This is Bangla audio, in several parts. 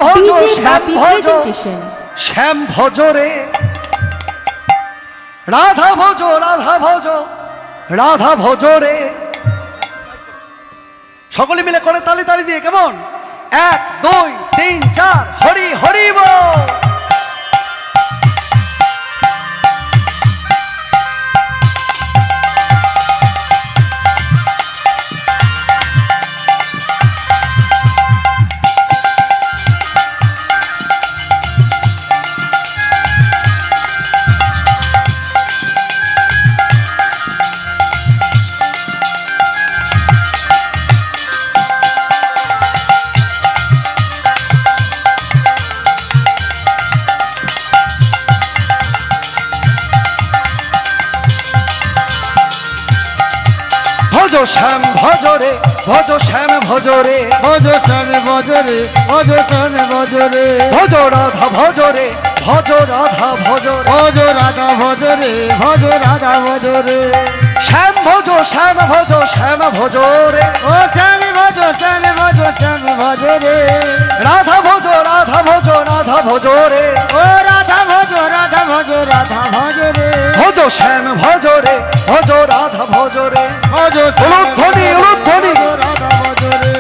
ভজ DJ শ্যাম Happy ভজ Presentation. শ্যাম ভজ রে রাধা ভজ রাধা ভজ রাধা ভজ রে। সকলে মিলে করে তালি তালি দিয়ে কেমন 1 2 3 4 হরি হরি বল। ভজ শ্যাম ভজ রে ভজ শ্যাম ভজ রে ভজ শ্যাম ভজ রে ভজ শ্যাম ভজ রে ভজ রাধা ভজ রে ভজ রাধা ভজ রে ভজ রাধা ভজ রে ভজ রাধা ভজ রে শ্যাম ভজ শ্যাম ভজ শ্যাম ভজ রে ও শ্যাম ভজ শ্যাম ভজ শ্যাম ভজ রে রাধা ভজ রাধা ভজ রাধা ভজ রে ও রাধা ভজ রাধা ভজ রাধা ভজ রে ভজ শ্যাম ভজ রে ভজ রাধা ভজ রে ভজ উলুধ্বনি উলুধ্বনি রাধা ভজ রে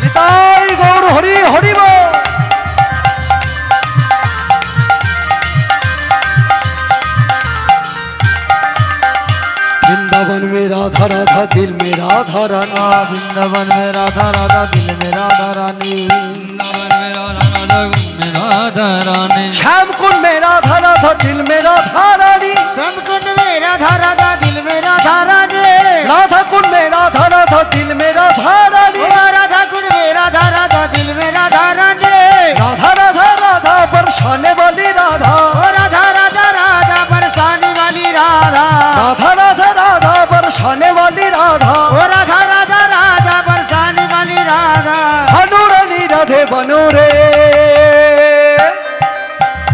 নিতাই গৌর হরি হরি বল। वृंदावन में राधा राधा दिल में राधा रानी वृंदावन में राधा राधा दिल में राधा रानी श्याम कुंड में राधा राधा दिल में राधा रानी श्याम कुंड में राधा राधा दिल में राधा रानी राधा कुंड में राधा राधा दिल में राधा रानी राधा कुंड में राधा राधा दिल में राधा रानी राधा राधा राधा बरसाने वाली राधा ओ राधा राधा राधा बरसाने वाली राधा राधा राधा राधा बरसाने वाली राधा ओ राधा राधा राधा बरसाने वाली राधा हनुरानी राधे बनो रे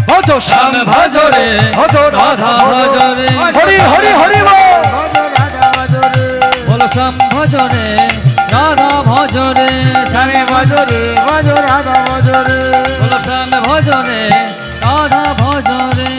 भजो श्याम भजो रे भजो राधा भजो रे हरि हरि हरि बोल। भजो राधा भजो रे बोलो श्याम भजो रे राधा भजो रे श्याम भजो रे भजो राधा भजो रे बोलो श्याम भजो रे राधा भजो रे।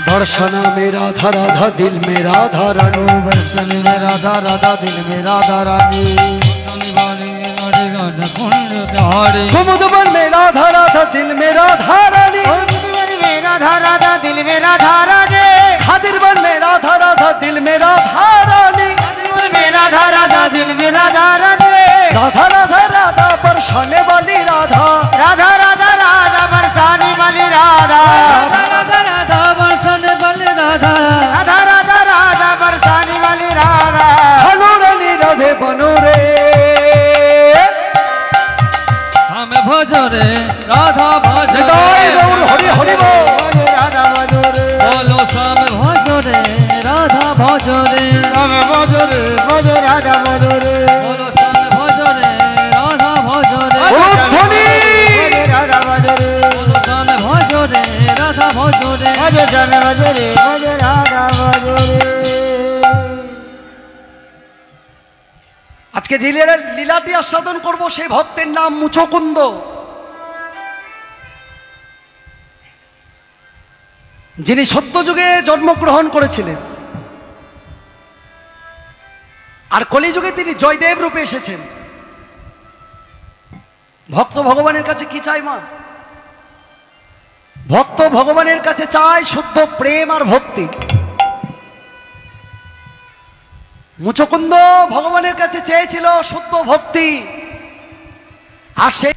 बरसना में राधा राधा दिल में राधा रानी बरसन में राधा राधा दिल में राधा रानी कुमुदवन में राधा राधा दिल में राधा रानी में राधा राधा दिल में राधा रानी खादिरवन में राधा राधा दिल में राधा रानी में राधा राधा दिल में राधा रानी राधा राधा राधा बरसाने वाली राधा राधा राधा राधा बरसाने वाली राधा राधा राधा राधा बरसाने वाली राधा राधा राधा राधा बरसाने वाली राधा हनुरानी राधे बनो रे श्याम भजो रे राधा भजो निताई रे गौर हरि हरि बोल। भजो राधा भजो रे बोलो श्याम भजो रे राधा भजो रे श्याम भजो रे भजो राधा भजो रे बोलो श्याम भजो रे राधा भजो रे उलुध्वनि भजो राधा भजो रे बोलो श्याम भजो रे राधा भजो रे भजो श्याम भजो रे भजो राधा भजो रे। আজকে যে লীলাটি আস্বাদন করব সেই ভক্তের নাম মুচকুন্দ। যিনি সত্যযুগে জন্মগ্রহণ করেছিলেন আর কলিযুগে তিনি জয়দেব রূপে এসেছেন। ভক্ত ভগবানের কাছে কি চাই মা? ভক্ত ভগবানের কাছে চায় শুদ্ধ প্রেম আর ভক্তি। মুচকুন্দ ভগবানের কাছে চেয়েছিল শুদ্ধ ভক্তি, আর সেই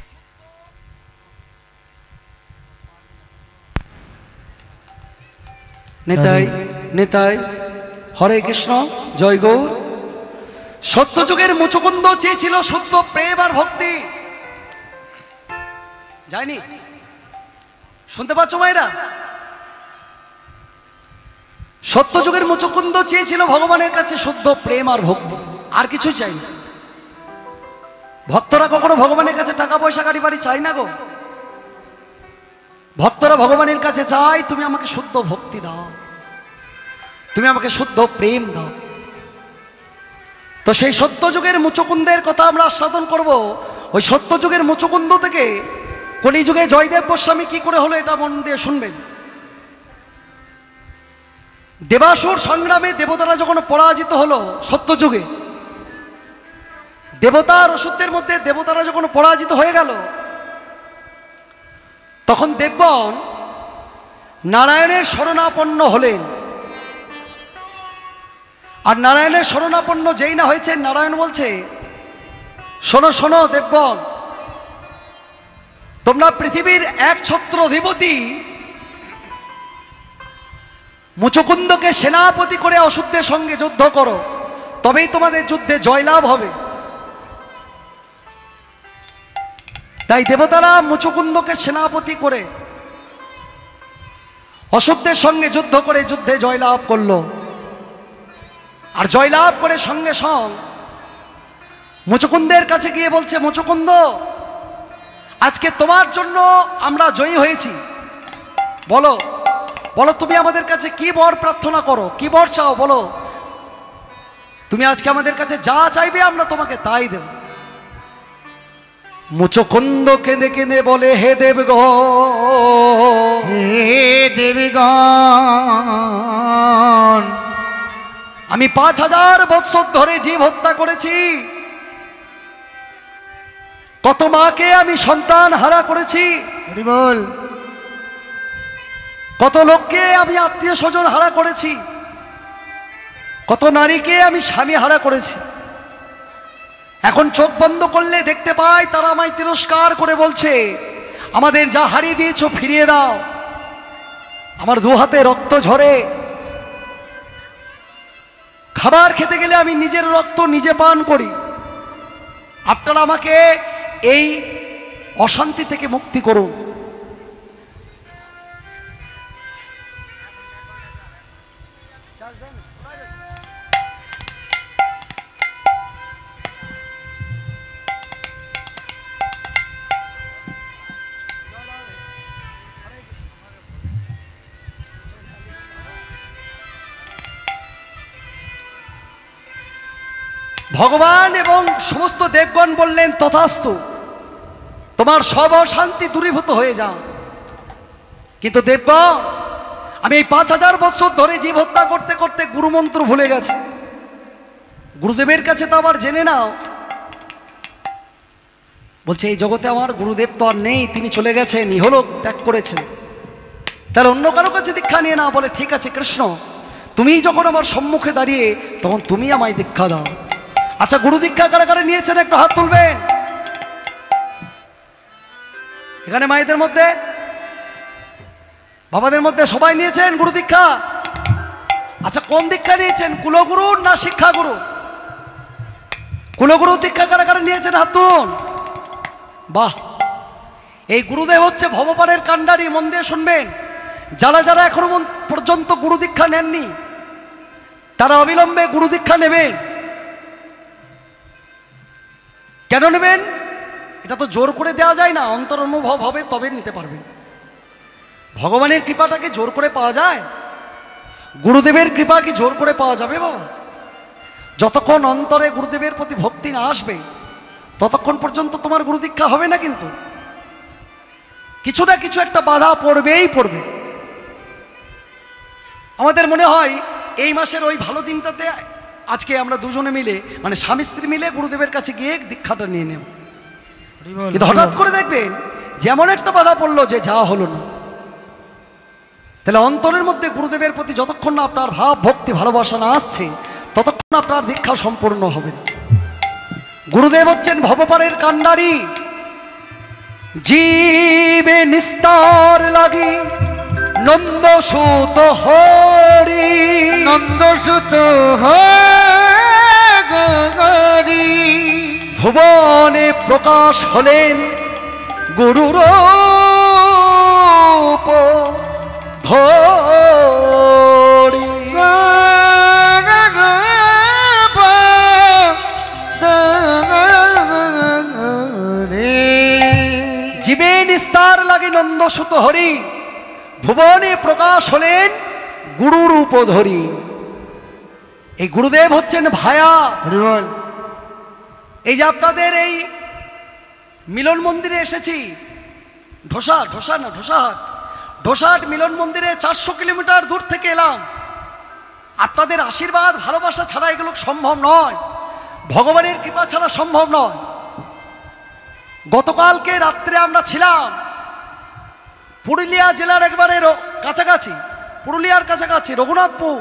নেতাই নেতাই হরে কৃষ্ণ জয় গৌর। সত্যযুগের মুচকুন্দ চেয়েছিল শুদ্ধ প্রেম আর ভক্তি। যায়নি? শুনতে পাচ্ছ মায়েরা? সত্যযুগের মুচকুন্দ চেয়েছিল ভগবানের কাছে শুদ্ধ প্রেম আর ভক্তি, আর কিছু চাই না। ভক্তরা কখনো ভগবানের কাছে টাকা পয়সা গাড়ি বাড়ি চাই না গো। ভক্তরা ভগবানের কাছে চায় তুমি আমাকে শুদ্ধ ভক্তি দাও, তুমি আমাকে শুদ্ধ প্রেম দাও। তো সেই সত্যযুগের মুচকুন্দের কথা আমরা আস্বাদন করব। ওই সত্যযুগের মুচকুন্দ থেকে কলিযুগে জয়দেব গোস্বামী কি করে হলো, এটা মন দিয়ে শুনবেন। দেবাসুর সংগ্রামে দেবতারা যখন পরাজিত হলো সত্যযুগে, দেবতা আর অসুরদের মধ্যে দেবতারা যখন পরাজিত হয়ে গেল, তখন দেবগণ নারায়ণের শরণাপন্ন হলেন। আর নারায়ণের শরণাপন্ন যেই না হয়েছে, নারায়ণ বলছে শোনো শোনো দেবগণ, তোমরা পৃথিবীর একছত্র অধিপতি মুচকুন্দকে সেনাপতি করে অসুরদের সঙ্গে যুদ্ধ করো, তবেই তোমাদের যুদ্ধে জয়লাভ হবে। তাই দেবতারা মুচকুন্দকে সেনাপতি করে অসুরদের সঙ্গে যুদ্ধ করে যুদ্ধে জয়লাভ করলো। আর জয়লাভ করে সঙ্গে সঙ্গে মুচকুন্দের কাছে গিয়ে বলছে, মুচকুন্দ আজকে তোমার জন্য আমরা জয়ী হয়েছি, বলো বলো তুমি আমাদের কাছে কি বর প্রার্থনা করো, কি বর চাও বলো। তুমি আজকে আমাদের কাছে যা চাইবে আমরা তোমাকে তাই দেব। মুচকুন্দ কেঁদে কেঁদে বলে, হে দেবগণ, হে দেবগণ, আমি 5000 বৎসর ধরে জীব হত্যা করেছি, কত মাকে আমি সন্তান হারা করেছি, বল, কত লোককে আমি আত্মীয় স্বজন হারা করেছি, কত নারীকে আমি স্বামী হারা করেছি। এখন চোখ বন্ধ করলে দেখতে পাই তারা আমায় তিরস্কার করে বলছে, আমাদের যা হারিয়ে দিয়েছো ফিরিয়ে দাও। আমার দু হাতে রক্ত ঝরে, খাবার খেতে গেলে আমি নিজের রক্ত নিজে পান করি। আপনারা আমাকে এই অশান্তি থেকে মুক্তি করুন। ভগবান এবং সমস্ত দেবগণ বললেন, তথাস্তু, তোমার সব অশান্তি দূরীভূত হয়ে যাও। কিন্তু দেবগণ, আমি এই 5000 বছর ধরে জীব হত্যা করতে করতে গুরুমন্ত্র ভুলে গেছি। গুরুদেবের কাছে তো আবার জেনে নাও। বলছে এই জগতে আমার গুরুদেব তো আর নেই, তিনি চলে গেছেন, ইহলোক ত্যাগ করেছেন। তাহলে অন্য কারো কাছে দীক্ষা নিয়ে না। বলে ঠিক আছে কৃষ্ণ, তুমি যখন আমার সম্মুখে দাঁড়িয়ে, তখন তুমি আমায় দীক্ষা দাও। আচ্ছা, গুরু দীক্ষা কারা কারা নিয়েছেন একটু হাত তুলবেন। এখানে মায়েদের মধ্যে, বাবাদের মধ্যে সবাই নিয়েছেন গুরু দীক্ষা? আচ্ছা, কোন দীক্ষা নিয়েছেন, কুলগুরু না শিক্ষাগুরু? কুলগুরু দীক্ষা কারা কারা নিয়েছেন হাত তুলুন। বাহ, এই গুরুদেব হচ্ছে ভবপারের কাণ্ডারি। মন দিয়ে শুনবেন, যারা যারা এখনো পর্যন্ত গুরু দীক্ষা নেননি তারা অবিলম্বে গুরু দীক্ষা নেবেন। কেন নেবেন? এটা তো জোর করে দেওয়া যায় না, অন্তর অনুভব হবে তবে নিতে পারবেন। ভগবানের কৃপাটাকে জোর করে পাওয়া যায়? গুরুদেবের কৃপা কি জোর করে পাওয়া যাবে বাবা? যতক্ষণ অন্তরে গুরুদেবের প্রতি ভক্তি না আসবে ততক্ষণ পর্যন্ত তোমার গুরু দীক্ষা হবে না। কিন্তু কিছু না কিছু একটা বাধা পড়বেই পড়বে। আমাদের মনে হয় এই মাসের ওই ভালো দিনটাতে আজকে আমরা দুজনে মিলে, মানে স্বামী স্ত্রী মিলে গুরুদেবের কাছে গিয়ে দীক্ষাটা নিয়ে নেব। কিন্তু হঠাৎ করে দেখবেন যেমন একটা বাধা পড়লো যে যা হলো না। তাহলে অন্তরের মধ্যে গুরুদেবের প্রতি যতক্ষণ না আপনার ভাব ভক্তি ভালোবাসা না আসছে ততক্ষণ আপনার দীক্ষা সম্পূর্ণ হবে না। গুরুদেব হচ্ছেন ভবপারের কান্ডারি। জীবে নিস্তার লাগি নন্দসুত হরি, নন্দসুত হরি ভুবনে প্রকাশ হলেন গুরুর ধরি। জীবে নিস্তার লাগে নন্দসুত হরি, ভুবনে প্রকাশ হলেন গুরুরূপ ধরি। এই গুরুদেব হচ্ছেন ভায়া। এই যে আপনাদের এই মিলন মন্দিরে এসেছি, ঢোসাহাট মিলন মন্দিরে 400 কিলোমিটার দূর থেকে এলাম। আপনাদের আশীর্বাদ ভালোবাসা ছাড়া এগুলো সম্ভব নয়, ভগবানের কৃপা ছাড়া সম্ভব নয়। গতকালকে রাত্রে আমরা ছিলাম পুরুলিয়া জেলার একবারে কাছাকাছি, পুরুলিয়ার কাছাকাছি রঘুনাথপুর।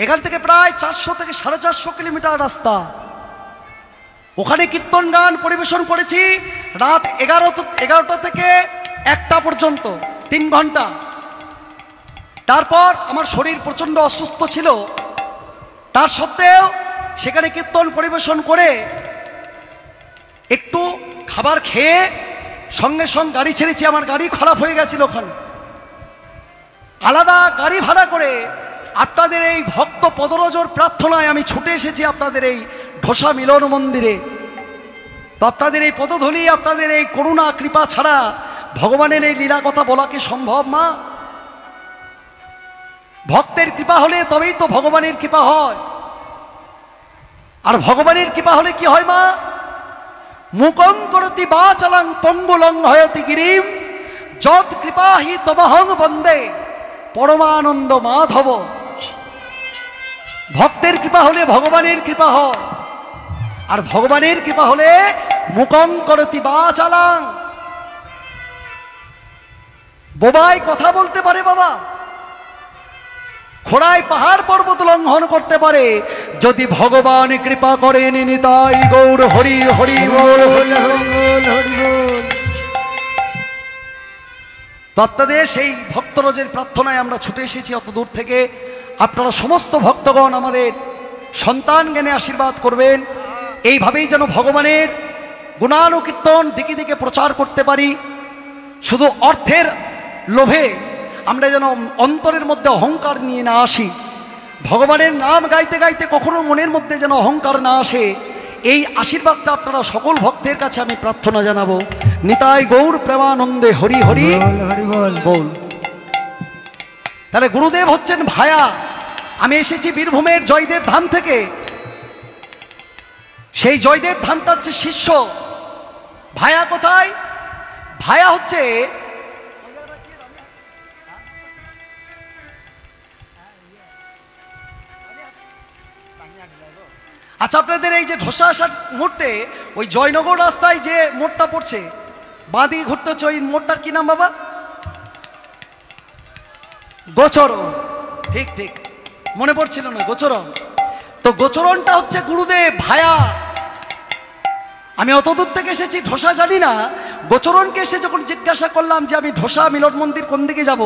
এখান থেকে প্রায় 400 থেকে 450 কিলোমিটার রাস্তা। ওখানে কীর্তন গান পরিবেশন করেছি রাত 11টা থেকে 1টা পর্যন্ত, 3 ঘন্টা। তারপর আমার শরীর প্রচণ্ড অসুস্থ ছিল, তার সত্ত্বেও সেখানে কীর্তন পরিবেশন করে একটু খাবার খেয়ে সঙ্গে সঙ্গে গাড়ি ছেড়েছি। আমার গাড়ি খারাপ হয়ে গেছিল, ওখানে আলাদা গাড়ি ভাড়া করে আপনাদের এই ভক্ত পদরজর প্রার্থনায় আমি ছুটে এসেছি আপনাদের এই ঢোসা মিলন মন্দিরে। তো আপনাদের এই পদধূলি, আপনাদের এই করুণা কৃপা ছাড়া ভগবানের এই লীলা কথা বলা কি সম্ভব মা? ভক্তের কৃপা হলে তবেই তো ভগবানের কৃপা হয়। আর ভগবানের কৃপা হলে কি হয় মা? মুকং করতি বাচালং পঙ্গুলং হয়তি গিরিম যৎ কৃপাহি তমহং বন্দে পরমানন্দ মাধব। ভক্তের কৃপা হলে ভগবানের কৃপা হয়, আর ভগবানের কৃপা হলে মুকং করতি বাচালং। বোবাই কথা বলতে পারে বাবা, খোড়ায় পাহাড় পর্বত লঙ্ঘন করতে পারে, যদি ভগবান কৃপা করেন। নিতাই গৌর হরি হরি বল হরি বল হরি বল। তো আপনাদের সেই ভক্তরজের প্রার্থনায় আমরা ছুটে এসেছি অত দূর থেকে। আপনারা সমস্ত ভক্তগণ আমাদের সন্তান জ্ঞানে আশীর্বাদ করবেন, এইভাবেই যেন ভগবানের গুণানুকীর্তন দিকে দিকে প্রচার করতে পারি। শুধু অর্থের লোভে আমরা যেন অন্তরের মধ্যে অহংকার নিয়ে না আসি। ভগবানের নাম গাইতে গাইতে কখনো মনের মধ্যে যেন অহংকার না আসে, এই আশীর্বাদটা আপনারা সকল ভক্তের কাছে আমি প্রার্থনা জানাবো। নিতাই গৌর প্রেমানন্দে হরি হরি হরি বল বল। তাহলে গুরুদেব হচ্ছেন ভায়া। আমি এসেছি বীরভূমের জয়দেব ধাম থেকে। সেই জয়দেব ধামটা হচ্ছে শিষ্য। ভায়া কোথায়? ভায়া হচ্ছে আচ্ছা, আপনাদের এই যে ঢোসা আসার মুহূর্তে ওই জয়নগর রাস্তায় যে মোড়টা পড়ছে, বাঁ দিকে ঘুরতে হচ্ছে, ওই মোড়টার কি নাম বাবা? গোচরণ। ঠিক ঠিক, মনে পড়ছিল না, গোচরণ। তো গোচরণটা হচ্ছে গুরুদেব ভায়া। আমি অত দূর থেকে এসেছি, ঢোসা জানি না। গোচরণকে এসে যখন জিজ্ঞাসা করলাম যে আমি ঢোসা মিলন মন্দির কোন দিকে যাব,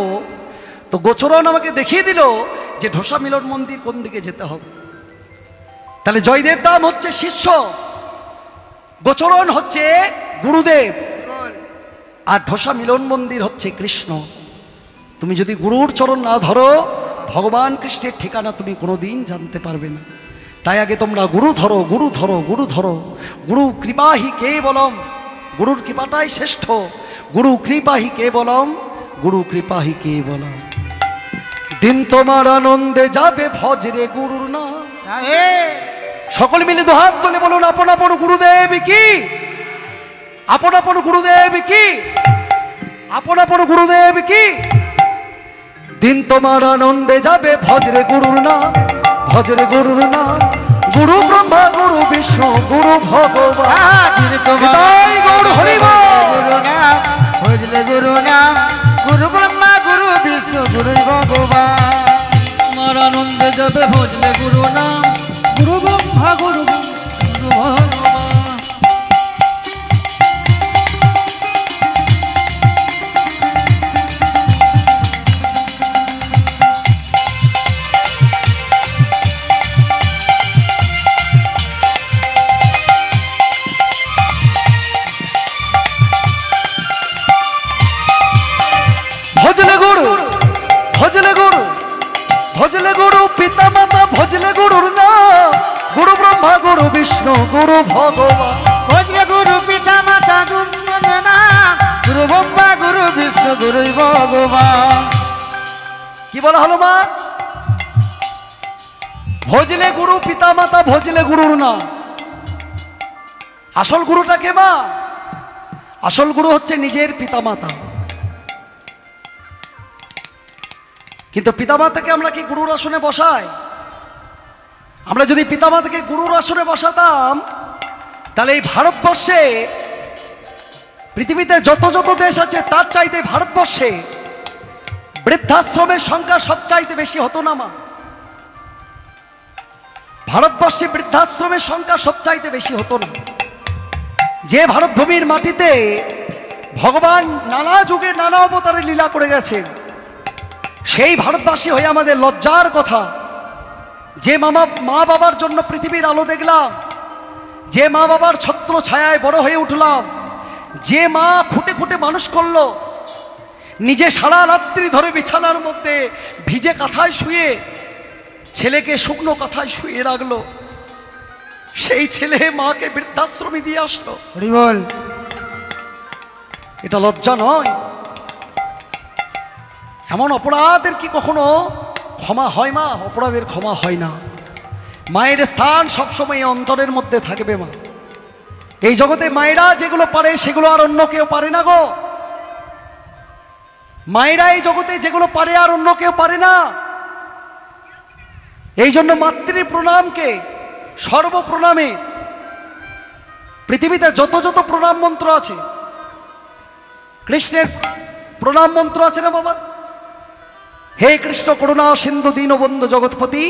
তো গোচরণ আমাকে দেখিয়ে দিল যে ঢোসা মিলন মন্দির কোন দিকে যেতে হবে। তাহলে জয়দেব ধাম হচ্ছে শিষ্য, গোচরণ হচ্ছে গুরুদেব, আর ঢোসা মিলন মন্দির হচ্ছে কৃষ্ণ। তুমি যদি গুরুর চরণ না ধরো, ভগবান কৃষ্ণের ঠিকানা তুমি কোনোদিন জানতে পারবে না। তাই আগে তোমরা গুরু ধরো, গুরু ধরো, গুরু ধরো। গুরু কৃপাহি কেবলম, গুরুর কৃপাটাই শ্রেষ্ঠ। গুরু কৃপাহি কেবলম, গুরু কৃপাহি কেবলম। দিন তোমার আনন্দে যাবে ভজরে গুরুর নাম। সকল মিলে দুহাত তুলে বলুন, আপন আপন গুরুদেব কি, আপন আপন গুরুদেব কি, আপন আপন গুরুদেব কি। দিন তোমার আনন্দে যাবে ভজরে গুরুর নাম, ভজরে গুরুর নাম। গুরু ব্রহ্মা, গুরু বিষ্ণু, গুরু ভগবান। দিন তোমার গৌর হরি বল। গুরু নাম ভজলে গুরু নাম, গুরু ব্রহ্মা গুরু বিষ্ণু গুরু ভগবান। আমার আনন্দে যাবে ভজলে গুরু নাম, গুরু ব্রহ্মা গুরু গুরু ভগবান। ভজলে গুরু, ভজলে গুরু, ভজলে গুরু পিতা মাতা, ভজলে গুরুর নাম, গুরু ব্রহ্মা গুরু বিষ্ণু গুরু ভগবান। ভজলে গুরু পিতা মাতা গুরু নাম, গুরু ব্রহ্মা গুরু বিষ্ণু গুরু ভগবান। কি বলা হলো মা? ভজলে গুরু পিতা মাতা, ভজলে গুরুর নাম। আসল গুরুটা কে মা? আসল গুরু হচ্ছে নিজের পিতা মাতা। কিন্তু পিতামাতাকে আমরা কি গুরুর আসনে বসাই? আমরা যদি পিতামাতাকে গুরুর আসনে বসাতাম, তাহলে এই ভারতবর্ষে, পৃথিবীতে যত যত দেশ আছে তার চাইতে ভারতবর্ষে বৃদ্ধাশ্রমের সংখ্যা সবচাইতে বেশি হতো না মা? ভারতবর্ষে বৃদ্ধাশ্রমের সংখ্যা সবচাইতে বেশি হতো না? যে ভারতভূমির মাটিতে ভগবান নানা যুগে নানা অবতারে লীলা করে গেছেন, সেই ভারতবাসী হয়ে আমাদের লজ্জার কথা যে মা বাবার জন্য পৃথিবীর আলো দেখলাম, যে মা বাবার ছত্র ছায়ায় বড় হয়ে উঠলাম, যে মা খুঁটে খুঁটে মানুষ করলো, নিজে সারা রাত্রি ধরে বিছানার মধ্যে ভিজে কাঁথায় শুয়ে ছেলেকে শুকনো কাঁথায় শুয়ে রাখলো, সেই ছেলে মাকে বৃদ্ধাশ্রমে দিয়ে আসলো। হরি বল। এটা লজ্জা নয়? এমন অপরাধের কি কখনো ক্ষমা হয় মা? অপরাধের ক্ষমা হয় না। মায়ের স্থান সবসময় অন্তরের মধ্যে থাকবে মা। এই জগতে মায়েরা যেগুলো পারে সেগুলো আর অন্য কেউ পারে না গো। মায়েরা এই জগতে যেগুলো পারে আর অন্য কেউ পারে না। এই জন্য মাতৃ প্রণামকে সর্বপ্রণামে, পৃথিবীতে যত যত প্রণাম মন্ত্র আছে, কৃষ্ণের প্রণাম মন্ত্র আছে না বাবা? হে কৃষ্ণ করুণা সিন্ধু দীনবন্ধু জগৎপতি,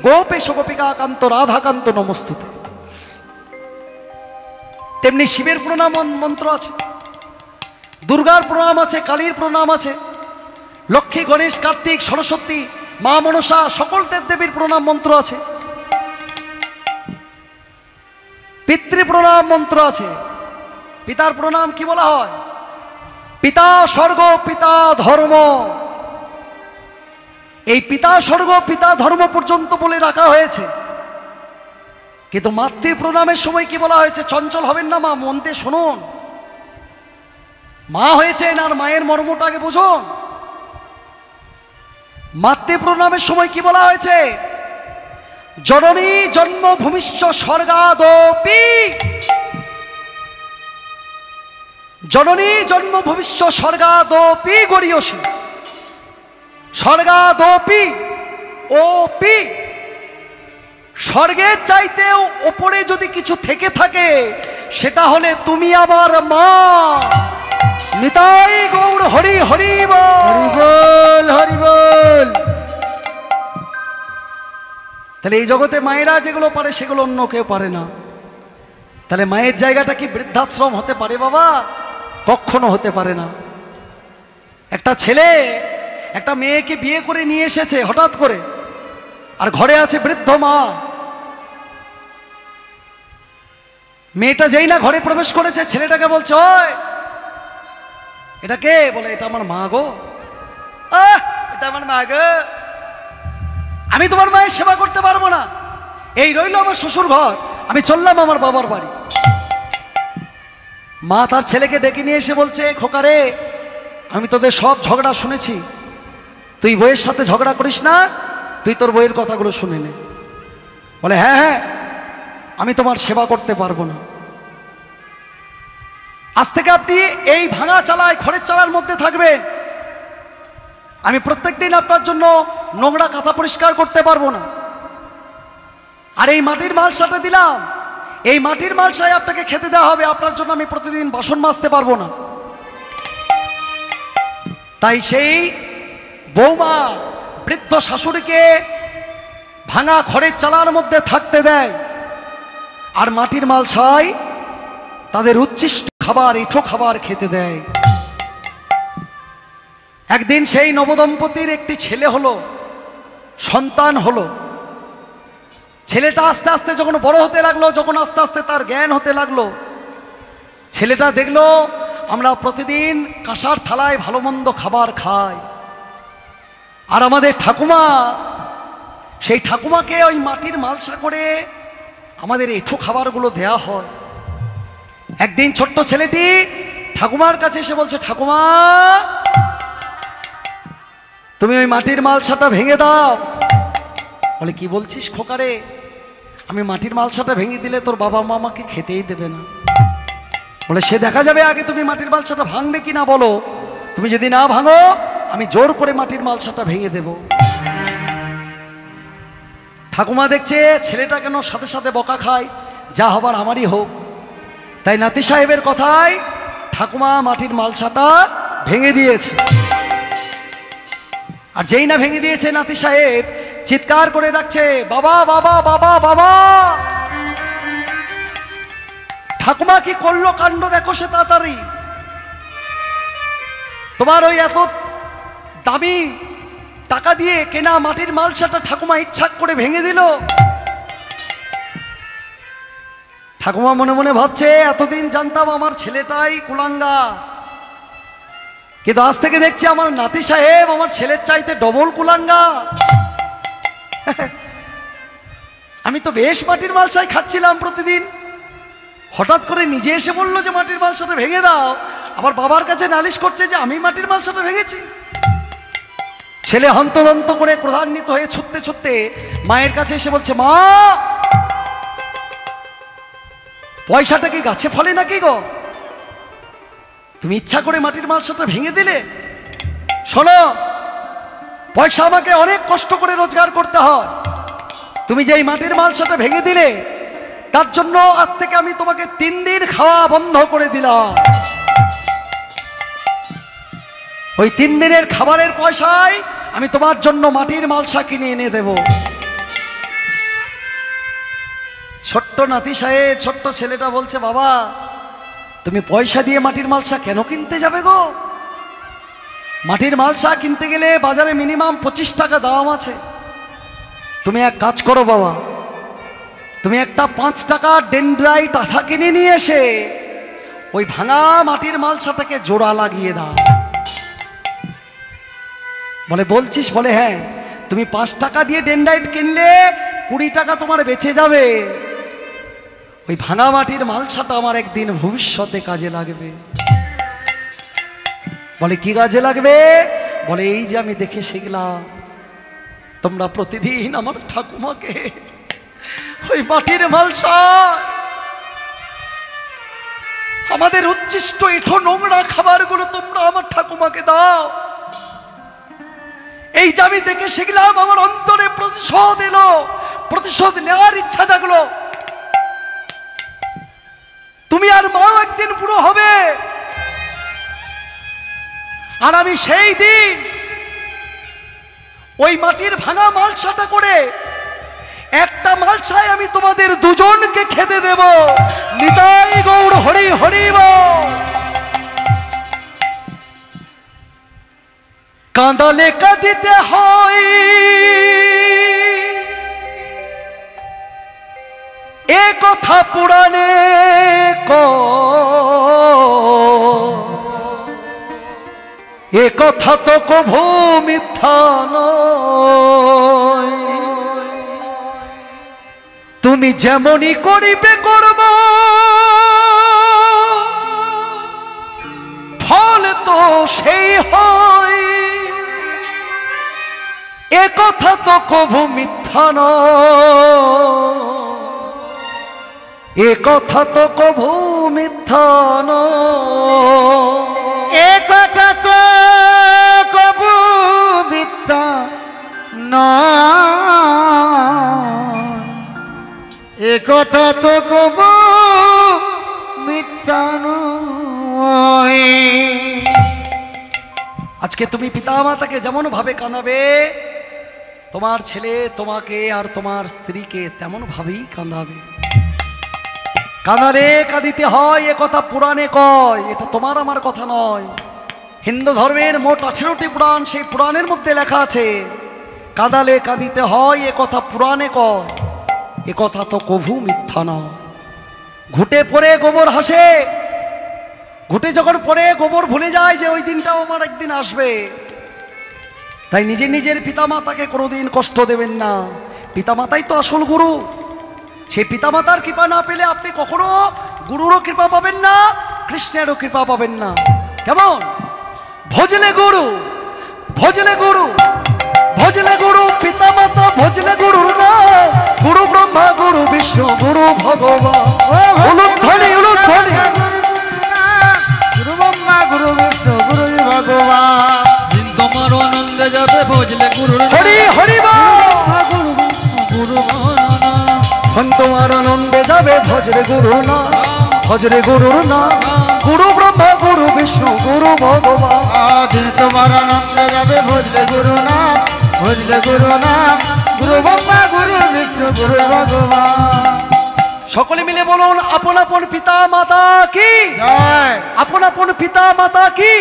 গোপেশ গোপিকা কান্ত রাধাকান্ত নমস্তুতে। তেমনি শিবের প্রণাম মন্ত্র আছে, দুর্গার প্রণাম আছে, কালীর প্রণাম আছে, লক্ষ্মী গণেশ কার্তিক সরস্বতী মা মনসা সকল দেবদেবীর প্রণাম মন্ত্র আছে, পিতৃ প্রণাম মন্ত্র আছে। পিতার প্রণাম কি বলা হয়? পিতা স্বর্গ পিতা ধর্ম। এই পিতা স্বর্গ পিতা ধর্ম পর্যন্ত বলে রাখা হয়েছে, কিন্তু মাতৃ প্রণামের সময় কি বলা হয়েছে? চঞ্চল হবেন না মা, মন দিয়ে শুনুন। মা হয়েছেন আর মায়ের মর্মটা আগে বুঝুন। মাতৃ প্রণামের সময় কি বলা হয়েছে? জননী জন্মভূমিশ্চ স্বর্গাদপি, জননী জন্মভূমিশ্চ স্বর্গাদপি গরীয়সী। স্বর্গাদপি, ওপি, স্বর্গের চাইতেও ওপরে যদি কিছু থেকে থাকে সেটা হলে তুমি আমার মা। নিতাই গৌর হরি হরি বল, হরি বল। তাহলে এই জগতে মায়েরা যেগুলো পারে সেগুলো অন্য কেউ পারে না। তাহলে মায়ের জায়গাটা কি বৃদ্ধাশ্রম হতে পারে বাবা? কখনো হতে পারে না। একটা ছেলে একটা মেয়েকে বিয়ে করে নিয়ে এসেছে হঠাৎ করে, আর ঘরে আছে বৃদ্ধ মা। মেয়েটা যেই না ঘরে প্রবেশ করেছে, ছেলেটাকে বলছে, ওই এটা কে? বলে, এটা আমার মা গো। এটা আমার মা গো, আমি তোমার মায়ের সেবা করতে পারবো না, এই রইল আমার শ্বশুর ঘর, আমি চললাম আমার বাবার বাড়ি। মা তার ছেলেকে ডেকে নিয়ে এসে বলছে, খোকারে, আমি তোদের সব ঝগড়া শুনেছি, তুই বইয়ের সাথে ঝগড়া করিস না, তুই তোর বইয়ের কথাগুলো শুনে নে। বলে, হ্যাঁ হ্যাঁ, আমি তোমার সেবা করতে পারবো না। আজ থেকে আপনি এই ভাঙা চালায় খড়ের চালার মধ্যে থাকবেন, আমি প্রত্যেকদিন আপনার জন্য নোংরা কাঁথা পরিষ্কার করতে পারবো না। আর এই মাটির মালসাটা দিলাম, এই মাটির মালসায় আপনাকে খেতে দেওয়া হবে, আপনার জন্য আমি প্রতিদিন বাসন মাজতে পারবো না। তাই সেই বৌমা বৃদ্ধ শাশুড়িকে ভাঙা খড়ের চালার মধ্যে থাকতে দেয়, আর মাটির মালসায় তাদের উচ্ছিষ্ট খাবার, এঁঠো খাবার খেতে দেয়। একদিন সেই নবদম্পতির একটি ছেলে হলো, সন্তান হলো। ছেলেটা আস্তে আস্তে যখন বড় হতে লাগলো, যখন আস্তে আস্তে তার জ্ঞান হতে লাগলো, ছেলেটা দেখলো আমরা প্রতিদিন কাঁসার থালায় ভালো মন্দ খাবার খাই, আর আমাদের ঠাকুমা, সেই ঠাকুমাকে ওই মাটির মালসা করে আমাদের এঁঠো খাবারগুলো দেয়া হয়। একদিন ছোট্ট ছেলেটি ঠাকুমার কাছে এসে বলছে, ঠাকুমা তুমি ওই মাটির মালসাটা ভেঙে দাও। বলে, কি বলছিস খোকারে, আমি মাটির মালসাটা ভেঙে দিলে তোর বাবা মা আমাকে খেতেই দেবে না। বলে, সে দেখা যাবে, আগে তুমি মাটির মালসাটা ভাঙবে কি না বলো, তুমি যদি না ভাঙো আমি জোর করে মাটির মালসাটা ভেঙে দেব। ঠাকুমা দেখছে ছেলেটা কেন সাথে সাথে বকা খায়, যা হবার আমারই হোক। তাই নাতি সাহেবের কথায় ঠাকুমা মাটির মালসাটা ভেঙে দিয়েছে। আর যেই না ভেঙে দিয়েছে, নাতি সাহেব চিৎকার করে ডাকছে, বাবা বাবা বাবা বাবা। ঠাকুমা কি করলো কাণ্ড দেখো সে তাড়াতাড়ি। তোমার ওই এত দামি টাকা দিয়ে কেনা মাটির মালসাটা ঠাকুমা ইচ্ছা করে ভেঙে দিল। ঠাকুমা মনে মনে ভাবছে, এতদিন জানতাম আমার ছেলেটাই কুলাঙ্গা, কিন্তু আজ থেকে দেখছি আমার নাতি সাহেব আমার ছেলের চাইতে ডবল কুলাঙ্গা। আমি তো বেশ মাটির মালসাই খাচ্ছিলাম প্রতিদিন, হঠাৎ করে নিজে এসে বললো যে মাটির মালসাটা ভেঙে দাও, আবার বাবার কাছে নালিশ করছে যে আমি মাটির মালসাটা ভেঙেছি। ছেলে হন্তদন্ত করে ক্রোধান্বিত হয়ে ছুটতে ছুটতে মায়ের কাছে এসে বলছে, মা পয়সাটা কি গাছে ফলে নাকি গো, তুমি ইচ্ছা করে মাটির মালসাটা ভেঙে দিলে। শোনো, পয়সা আমাকে অনেক কষ্ট করে রোজগার করতে হয়, তুমি যে এই মাটির মালসাটা ভেঙে দিলে তার জন্য আজ থেকে আমি তোমাকে 3 দিন খাওয়া বন্ধ করে দিলাম। ওই 3 দিনের খাবারের পয়সায় আমি তোমার জন্য মাটির মালসা কিনে এনে দেব। ছোট্ট নাতি সাহেব, ছোট্ট ছেলেটা বলছে, বাবা তুমি পয়সা দিয়ে মাটির মালসা কেন কিনতে যাবে গো? মাটির মালসা কিনতে গেলে বাজারে মিনিমাম 25 টাকা দাম আছে। তুমি এক কাজ করো বাবা, তুমি একটা 5 টাকা ডেনড্রাইট আঠা কিনে নিয়ে এসে ওই ভাঙা মাটির মালসাটাকে জোড়া লাগিয়ে দাও। বলে, বলছিস? বলে, হ্যাঁ, তুমি 5 টাকা দিয়ে ডেনড্রাইট কিনলে 20 টাকা তোমার বেঁচে যাবে। ওই ভাঙা মাটির মালসাটা আমার একদিন ভবিষ্যতে কাজে লাগবে। বলে, কি কাজে লাগবে? বলে, এই যে আমি দেখে শিখলাম তোমরা প্রতিদিন আমার ঠাকুমাকে ওই মাটির মালসা, আমাদের উচ্ছিষ্ট এঁঠো নোংরা খাবারগুলো তোমরা আমার ঠাকুমাকে দাও। এই যে আমি দেখে শিখলাম, আমার অন্তরে প্রতিশোধ এলো, প্রতিশোধ নেওয়ার ইচ্ছা জাগলো। তুমি আর মাও একদিন বুড়ো হবে, আর আমি সেই দিন ওই মাটির ভাঙা মালসাটা করে একটা মালসায় আমি তোমাদের দুজনকে খেতে দেব। নিতাই গৌর হরি হরি বল। কাঁদালে কাঁদিতে হয়, এ কথা পুরাণে এ কথা তো কভু মিথ্যা নয়। তুমি যেমনই করিবে করব, ফল তো সেই হয়, এ কথা তো কভু মিথ্যা নয়, এ কথা তো কভু মিথ্যা নয়, এ কথা তো কবু মিথ্যা নয়, এ কথা তো কবু মিথ্যা নয়। আজকে তুমি পিতামাতাকে যেমন ভাবে কাঁদাবে, তোমার ছেলে তোমাকে আর তোমার স্ত্রীকে তেমন ভাবেই কাঁদাবে। কাঁদালে কাঁদিতে হয়, এ কথা পুরাণে কয়, এটা তোমার আমার কথা নয়। হিন্দু ধর্মের মোট 18টি পুরাণ, সেই পুরাণের মধ্যে লেখা আছে কাঁদালে কাঁদিতে হয়, এ কথা পুরাণে কয়, এ কথা তো কভু মিথ্যা নয়। ঘুটে পড়ে গোবর হাসে, ঘুটে যখন পড়ে গোবর ভুলে যায় যে ওই দিনটাও আমার একদিন আসবে। তাই নিজের নিজের পিতামাতাকে কোনোদিন কষ্ট দেবেন না। পিতামাতাই তো আসল গুরু। সেই পিতামাতার কৃপা না পেলে আপনি কখনো গুরুরও কৃপা পাবেন না, কৃষ্ণেরও কৃপা পাবেন না। কেমন? ভজলে গুরু, ভজলে গুরু, ভজলে গুরু পিতামাতা, ভজলে গুরুর নাম, গুরু ব্রহ্মা, গুরু বিষ্ণু, গুরু ভগবান। উলুধ্বনি, উলুধ্বনি। গুরু ব্রহ্মা, গুরু বিষ্ণু, গুরু ভগবান। দিন তোমার আনন্দে যাবে ভজলে গুরুর নাম। হরি হরি বল। গুরু গুরু বানানা। ধন তোমার আনন্দে যাবে ভজরে গুরু না, ভজরে গুরুর নাম, গুরু ব্রহ্মা, গুরু বিষ্ণু, গুরু ভগবান। দিন তোমার আনন্দ যাবে ভজলে গুরু নাম, ভজলে গুরু নাম, গুরু ব্রহ্মা, গুরু বিষ্ণু, গুরু ভগবান। সকলে মিলে বলুন আপন আপন পিতা মাতা কি, জয়। আপন আপন পিতা মাতা কি,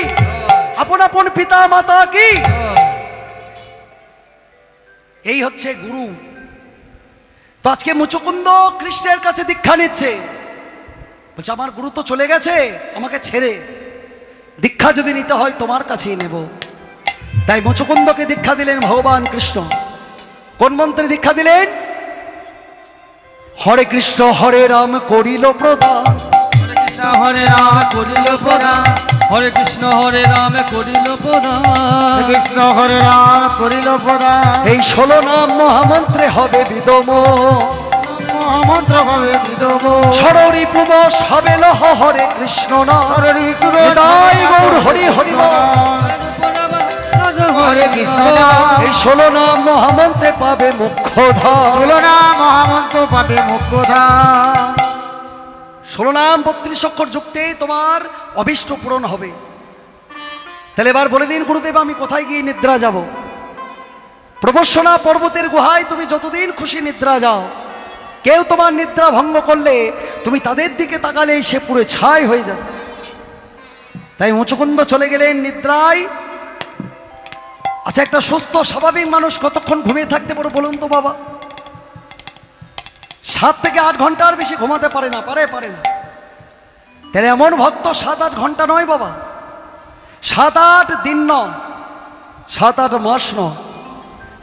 আপন আপন পিতা মাতা কি। এই হচ্ছে গুরু। তো আজকে মুচুকুন্দ কৃষ্ণের কাছে দীক্ষা নিচ্ছে, বলছে আমার গুরু তো চলে গেছে আমাকে ছেড়ে, দীক্ষা যদি নিতে হয় তোমার কাছেই নেব। তাই মুচুকুন্দকে দীক্ষা দিলেন ভগবান কৃষ্ণ। কোন মন্ত্রে দীক্ষা দিলেন? হরে কৃষ্ণ হরে রাম করিল প্রদান, হরে কৃষ্ণ হরে রাম করিল প্রদান, হরে কৃষ্ণ হরে রাম করিল প্রদান, কৃষ্ণ হরে রাম করিল প্রদান। এই 16 নাম মহামন্ত্রে হবে বিদম, মহামন্ত্র হবে বিদব। ষড়রি পুবস হবে লহ হরে কৃষ্ণ নাম, হৃদয় গৌর হরি হরি বল। হরে কৃষ্ণ এই 16 নাম মহামন্ত্রে পাবে মুখ্য ধাম, তুলনা মহামন্ত্র পাবে মুখ্যধাম। 16 নাম 32 অক্ষর যুক্তে তোমার অভীষ্ট পূরণ হবে। তাহলে এবার বলে দিন গুরুদেব আমি কোথায় গিয়ে নিদ্রা যাব? প্রবর্ষণা পর্বতের গুহায় তুমি যতদিন খুশি নিদ্রা যাও, কেউ তোমার নিদ্রা ভঙ্গ করলে তুমি তাদের দিকে তাকালেই সে পুরো ছাই হয়ে যাবে। তাই মুচুকুন্দ চলে গেলেন নিদ্রায়। আচ্ছা, একটা সুস্থ স্বাভাবিক মানুষ কতক্ষণ ঘুমিয়ে থাকতে পারে বলুন তো বাবা? 7 থেকে 8 ঘন্টার বেশি ঘুমাতে পারে না, পারে না। তাহলে এমন ভক্ত 7-8 ঘন্টা নয় বাবা, 7-8 দিন নয়, 7-8 মাস নয়,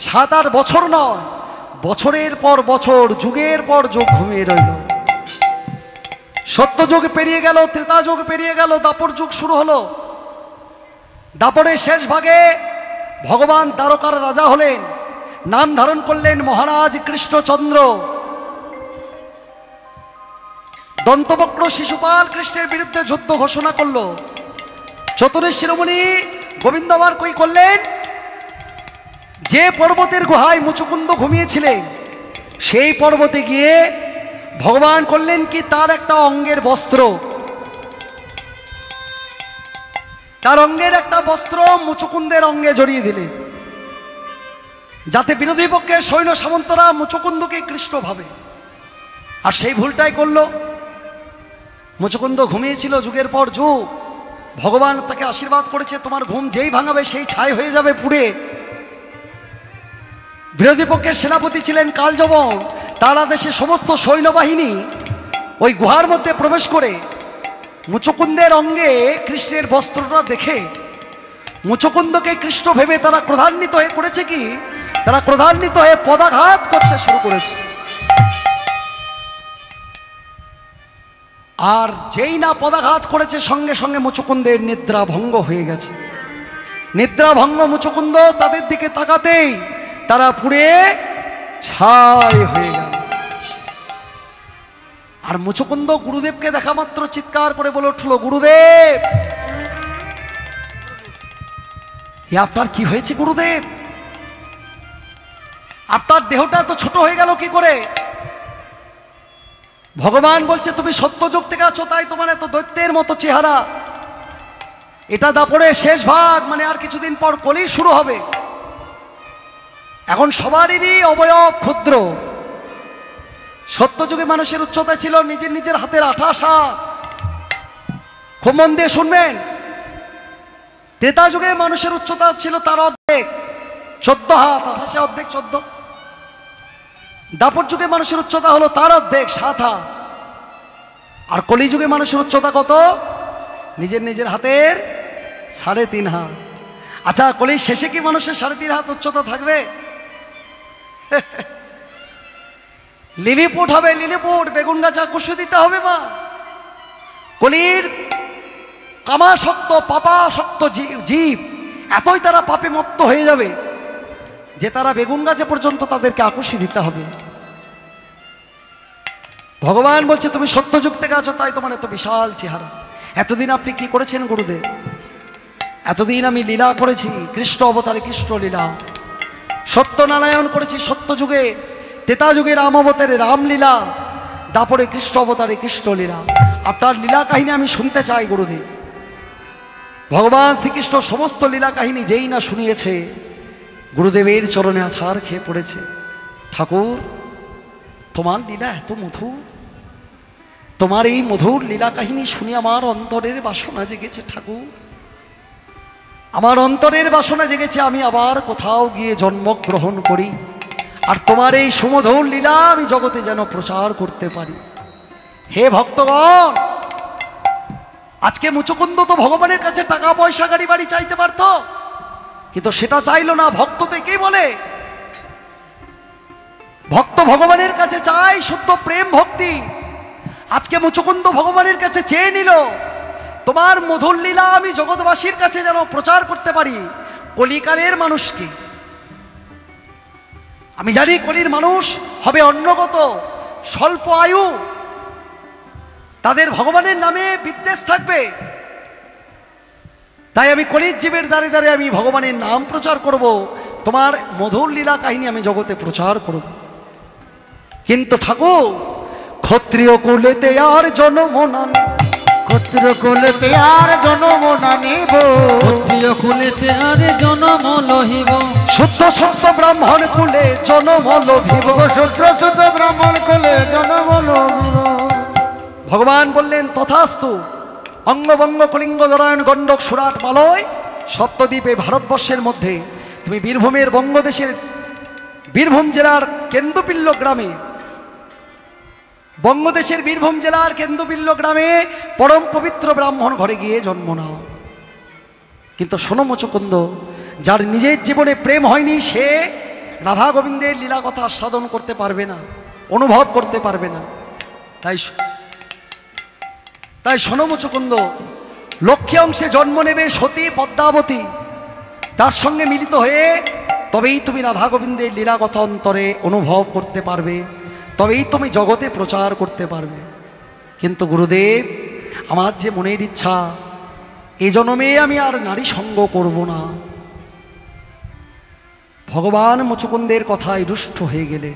7-8 বছর নয়, বছরের পর বছর, যুগের পর যুগ ঘুমিয়ে রইল। সত্য যুগ পেরিয়ে গেল, ত্রেতা যুগ পেরিয়ে গেল, দাপর যুগ শুরু হলো। দাপরের শেষ ভাগে ভগবান দ্বারকার রাজা হলেন, নাম ধারণ করলেন মহারাজ কৃষ্ণচন্দ্র। দন্তবক্র শিশুপাল কৃষ্ণের বিরুদ্ধে যুদ্ধ ঘোষণা করলো। চতুরের শিরোমণি গোবিন্দবার কই করলেন? যে পর্বতের গুহায় মুচুকুন্দ ঘুমিয়েছিলেন সেই পর্বতে গিয়ে ভগবান করলেন কি তার একটা অঙ্গের বস্ত্র, তার অঙ্গের একটা বস্ত্র মুচুকুন্দের অঙ্গে জড়িয়ে দিলেন, যাতে বিরোধী পক্ষের সৈন্য সামন্তরা মুচুকুন্দকে কৃষ্ণ ভাবে। আর সেই ভুলটাই করলো। মুচুকুন্দ ঘুমিয়েছিল যুগের পর যুগ, ভগবান তাকে আশীর্বাদ করেছে তোমার ঘুম যেই ভাঙাবে সেই ছাই হয়ে যাবে পুড়ে। বিরোধী পক্ষের সেনাপতি ছিলেন কালযবন, তার আদেশে সমস্ত সৈন্যবাহিনী ওই গুহার মধ্যে প্রবেশ করে মুচুকুন্দের অঙ্গে কৃষ্ণের বস্ত্রটা দেখে মুচুকুন্দকে কৃষ্ণ ভেবে তারা ক্রোধান্বিত হয়ে করেছে কি, তারা ক্রোধান্বিত হয়ে পদাঘাত করতে শুরু করেছে। আর যেই না পদাঘাত করেছে সঙ্গে সঙ্গে মুচুকুন্দের নিদ্রা ভঙ্গ হয়ে গেছে। নিদ্রা ভঙ্গ মুচুকুন্দ তাদের দিকে তাকাতেই তারা পুড়ে ছাই হয়ে গেল। আর মুচুকুন্দ গুরুদেবকে দেখা মাত্র চিৎকার করে বলে উঠল, গুরুদেব আপনার কি হয়েছে? গুরুদেব আপনার দেহটা তো ছোট হয়ে গেল কি করে? ভগবান বলছে তুমি সত্যযুগ থেকে আছো তাই তোমার এত দৈত্যের মতো চেহারা। এটা দাপড়ের শেষ ভাগ, মানে আর কিছুদিন পর কলি শুরু হবে। এখন সবারই অবয়ব ক্ষুদ্র। সত্যযুগে মানুষের উচ্চতা ছিল নিজের নিজের হাতের 28 খুব মন দিয়ে শুনবেন। ত্রেতা যুগে মানুষের উচ্চতা ছিল তার অর্ধেক, 14 হাত, 28 অর্ধেক 14। দাপর যুগে মানুষের উচ্চতা হলো তার অর্ধেক, 7 হাত। আর কলিযুগে মানুষের উচ্চতা কত? নিজের নিজের হাতের 3.5 হাত। আচ্ছা, কলির শেষে কি মানুষের 3.5 হাত উচ্চতা থাকবে? লিলিপুট হবে, লিলিপুট, বেগুন গাছা কুশু দিতে হবে মা। কলির কামাসক্ত পাপাসক্ত জীব এতই তারা পাপে মত্ত হয়ে যাবে যে তারা বেগুন গাছে পর্যন্ত তাদেরকে আকুশি দিতে হবে। ভগবান বলছে তুমি সত্যযুগ থেকে আছো, তাই তোমার এত বিশাল চেহারা। এতদিন আপনি কি করেছেন গুরুদেব? এতদিন আমি লীলা করেছি, কৃষ্ণ অবতারে কৃষ্ণ লীলা, সত্যনারায়ণ করেছি সত্য যুগে, ত্রেতা যুগে রাম অবতারে রামলীলা, দাপরে কৃষ্ণ অবতারে কৃষ্ণ লীলা। আপনার লীলা কাহিনী আমি শুনতে চাই গুরুদেব। ভগবান শ্রীকৃষ্ণ সমস্ত লীলা কাহিনী যেই না শুনিয়েছে, গুরুদেবের চরণে আছাড় খেয়ে পড়েছে। ঠাকুর, তোমার লীলা এত মধুর, তোমার এই মধুর লীলা কাহিনী শুনে আমার অন্তরের বাসনা জেগেছে ঠাকুর, আমার অন্তরের বাসনা জেগেছে আমি আবার কোথাও গিয়ে জন্মগ্রহণ করি, আর তোমার এই সুমধুর লীলা আমি জগতে যেন প্রচার করতে পারি। হে ভক্তগণ, আজকে মুচকুন্দ তো ভগবানের কাছে টাকা পয়সা গাড়ি বাড়ি চাইতে পারত, কিন্তু সেটা চাইলো না। ভক্ত তো একেই বলে, ভক্ত ভগবানের কাছে চাই শুদ্ধ প্রেম ভক্তি। আজকে মুচকুন্দ ভগবানের কাছে চেয়ে নিল, তোমার মধুর লীলা আমি জগৎবাসীর কাছে যেন প্রচার করতে পারি। কলিকালের মানুষকে আমি জানি, কলির মানুষ হবে অন্নগত, স্বল্প আয়ু, তাদের ভগবানের নামে বিদ্বেষ থাকবে। তাই আমি কলির জীবের দ্বারে দ্বারে আমি ভগবানের নাম প্রচার করব, তোমার মধুর লীলা কাহিনী আমি জগতে প্রচার করব। কিন্তু ঠাকুর, ক্ষত্রিয় কুলেতে আর জন্ম না, ক্ষত্রিয় কুলেতে আর জন্ম না নিব, ক্ষত্রিয় কুলেতে আর জন্ম লহিব, শুদ্ধ সত্য ব্রাহ্মণ কুলে জন্ম লভিব, শুদ্ধ শুদ্ধ ব্রাহ্মণ কুলে জন্ম লভিব। ভগবান বললেন তথাস্তু। অঙ্গবঙ্গ কলিঙ্গ নারায়ণ গণ্ডক সুরাট মালয় সপ্তদ্বীপে ভারতবর্ষের মধ্যে তুমি বীরভূমের বঙ্গদেশের বীরভূম জেলার কেন্দুপিল্ল গ্রামে, বঙ্গদেশের বীরভূম জেলার কেন্দুপিল্ল গ্রামে পরম পবিত্র ব্রাহ্মণ ঘরে গিয়ে জন্ম নাও। কিন্তু শোনো মুচকুন্দ, যার নিজের জীবনে প্রেম হয়নি সে রাধা গোবিন্দের লীলা কথা আস্বাদন করতে পারবে না, অনুভব করতে পারবে না। তাই শোনো মুচকুন্দ, লক্ষ্মী অংশে জন্ম নেবে সতী পদ্মাবতী, তার সঙ্গে মিলিত হয়ে তবেই তুমি রাধা গোবিন্দের লীলা কথা অন্তরে অনুভব করতে পারবে, তবেই তুমি জগতে প্রচার করতে পারবে। কিন্তু গুরুদেব, আমার যে মনের ইচ্ছা, এই জন্মে আমি আর নারী সঙ্গ করব না। ভগবান মুচকুন্দের কথায় রুষ্ট হয়ে গেলে,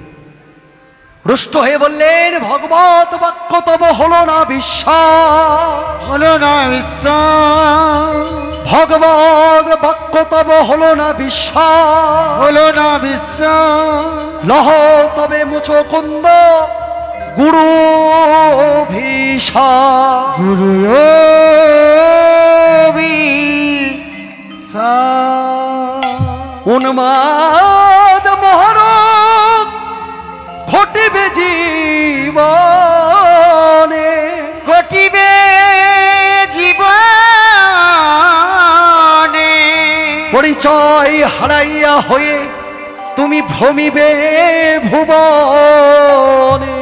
রুষ্ট হয়ে বললেন, ভগবত বাক্য তব হলো না বিশ্বাস, হলো না বিশ্বাস, ভগবত বাক্য তব হলো না বিশ্বাস, হলো না বিশ্বাস। লহ তবে মুচকুন্দ গুরু ভিসা, গুরু উন্মাদ মহরক ঘটিবে জীবনে, ঘটিবে জীবনে, পরিচয় হারাইয়া হয়ে তুমি ভ্রমিবে ভুবনে,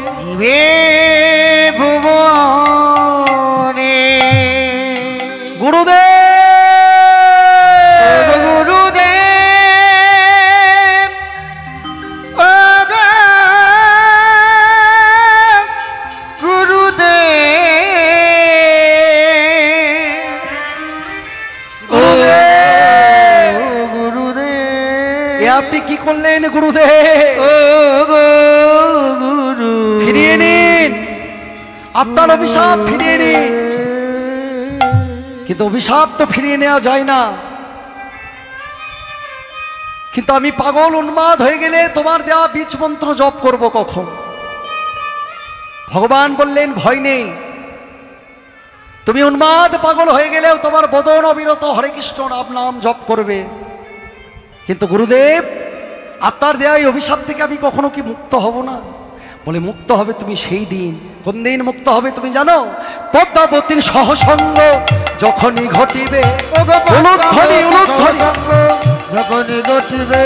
ভুবনে। গুরুদেব, গুরুদেব, ও গো গুরুদেব, গুরুদেব, এ আপনি কি করলেন গুরুদেব? ও গো গুরু, ফিরিয়ে নিন আপনার অভিশাপ, ফিরিয়ে নিন। কিন্তু অভিশাপ তো ফিরিয়ে নেওয়া যায় না। কিন্তু আমি পাগল উন্মাদ হয়ে গেলে তোমার দেওয়া বীজ মন্ত্র জপ করব কখন? ভগবান বললেন ভয় নেই, তুমি উন্মাদ পাগল হয়ে গেলেও তোমার বদন অবিরত হরে কৃষ্ণ রাম নাম জপ করবে। কিন্তু গুরুদেব, আপনার দেওয়া এই অভিশাপ থেকে আমি কখনো কি মুক্ত হব না? বলে মুক্ত হবে তুমি সেই দিন। কোন দিন মুক্ত হবে তুমি জানো? পদ্মাবতীর সহসঙ্গ যখনই ঘটিবে, উলুধ্বনি উলুধ্বনি যখনই ঘটিবে,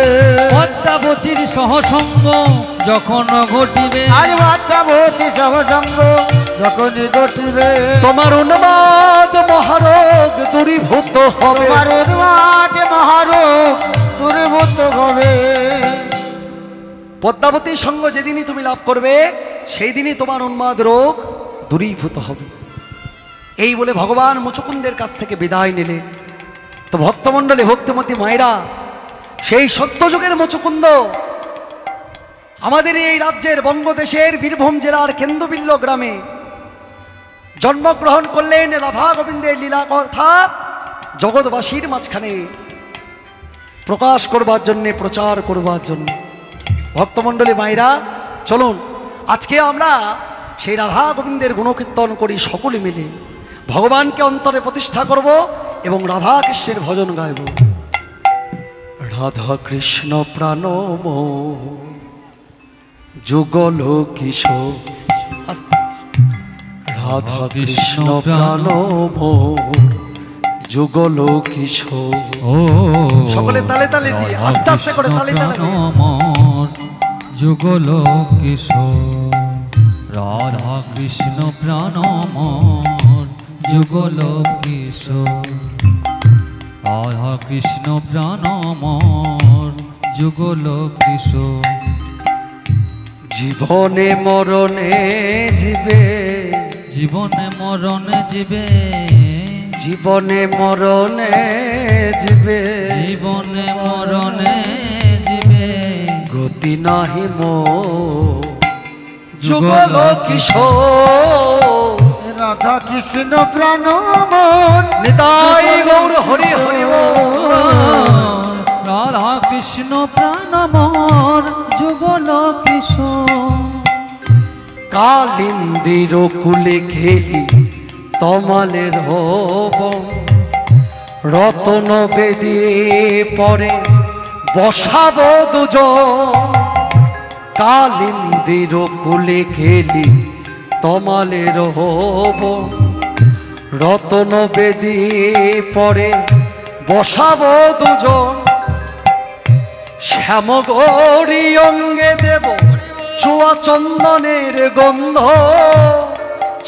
পদ্মাবতীর সহসঙ্গ যখন ঘটিবে, আজ পদ্মাবতী সহসঙ্গ যখনই ঘটিবে, তোমার উন্মাদ মহারোগ দূরীভূত হবে। তোমার উন্মাদ মহারোগ দূরীভূত হবে। পদ্মাবতীর সঙ্গ যেদিনই তুমি লাভ করবে সেই দিনই তোমার উন্মাদ রোগ দূরীভূত হবে। এই বলে ভগবান মুচুকুন্দের কাছ থেকে বিদায় নিলে। তো ভক্তমণ্ডলী, ভক্তিমতী মায়েরা, সেই সত্যযুগের মুচুকুন্দ আমাদের এই রাজ্যের বঙ্গদেশের বীরভূম জেলার কেন্দুবিল্ল গ্রামে জন্মগ্রহণ করলেন। রাধা গোবিন্দের লীলা কথা জগৎবাসীর মাঝখানে প্রকাশ করবার জন্যে, প্রচার করবার জন্য। ভক্তমণ্ডলী মায়েরা, চলুন আজকে আমরা সেই রাধা গোবিন্দের গুণকীর্তন করি সকলে মিলে। ভগবানকে অন্তরে প্রতিষ্ঠা করব এবং রাধা কৃষ্ণের ভজন গাইব। রাধা কৃষ্ণ প্রাণম যুগল কিশোর, রাধা কৃষ্ণ প্রাণম যুগল কিশোর। সকলে তালে তালে দিয়ে, আস্তে আস্তে করে তালে তালে দিয়ে। যুগল কিশোর, রাধা কৃষ্ণ প্রাণম যুগল কিশোর, রাধা কৃষ্ণ প্রাণম যুগল কিশোর। জীবনে মরণে জীবে, জীবনে মরণে জীবে, জীবনে মরণে জীবে, জীবনে মরণে জীবে, গতি নাহি মো যুগল কিশোর। রাধা কৃষ্ণ প্রাণমন নিতাই গৌর হরি হরি বল। রাধা কৃষ্ণ প্রাণমর যুগল কিশোর। কালিন্দির কুলে খেলি তমালের হব, রতন বেদি পরে বসাব দুজন। কালিন্দির কুলে খেলি তমালের হব, রতন বেদি পরে বসাব দুজন। শ্যামগৌরী অঙ্গে দেব চুয়া চন্দনের গন্ধ,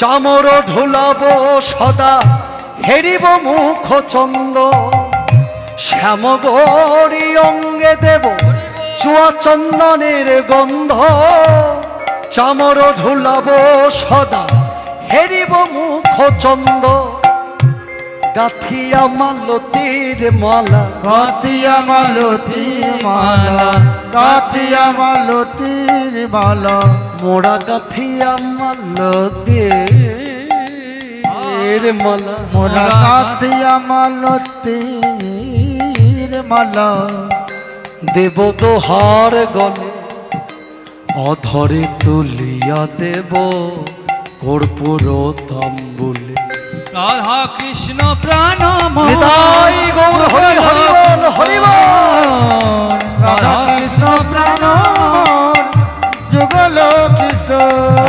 চামর ঢুলাব সদা হেরিব মুখ চন্দ। শ্যামগৌরী অঙ্গে দেব চুয়া চন্দনের গন্ধ, চামর ঢুলাব সদা হেরিব মুখ চন্দ। গাথিয়া মালতীর মালা, কাতিয়া মালতীর মালা, কাতিয়া মালতীর মালা, মোড়া গাথিয়া মালতীর মালা, মোরা কাতিয়া মালতীর মালা। দেব দোহার গলে অধরে তুলিয়া দেব কর্পূর তাম্বুলে। রাধা কৃষ্ণ প্রাণমর নিতাই গৌর হরি হরি বল, হরি বল। রাধা কৃষ্ণ প্রাণমন যুগল কিশোর,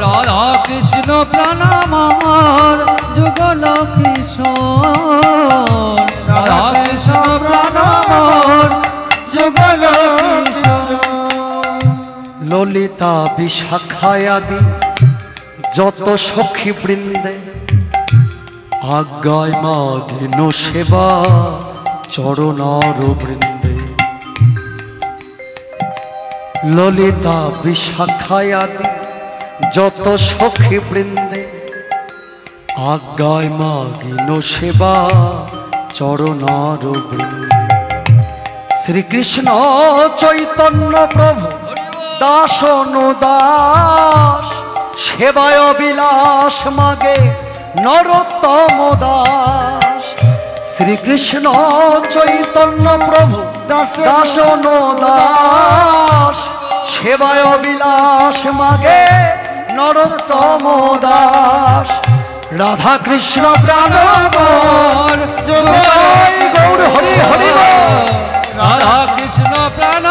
রাধা কৃষ্ণ প্রাণমর যুগল কিশোর, রাধা কৃষ্ণ প্রাণমর যুগল কিশোর। ললিতা বিশাখায়াদি যত সখী বৃন্দে, আজ্ঞায় মাগিন সেবা চরণার বৃন্দে। ললিতা বিশাখায়াদি যত সখী বৃন্দে, আজ্ঞায় মাগিন সেবা চরণার বৃন্দে। শ্রীকৃষ্ণ চৈতন্য প্রভু দাস অনুদাস, সেবায় বিলাস মাগে নরোত্তম দাস, শ্রীকৃষ্ণ চৈতন্য প্রভু দাসন দাস, সেবায় বিলাস মাগে নরোত্তম দাস। রাধা কৃষ্ণ প্রাণবর জয় গৌর হরি হরি বল। রাধা কৃষ্ণ প্রাণ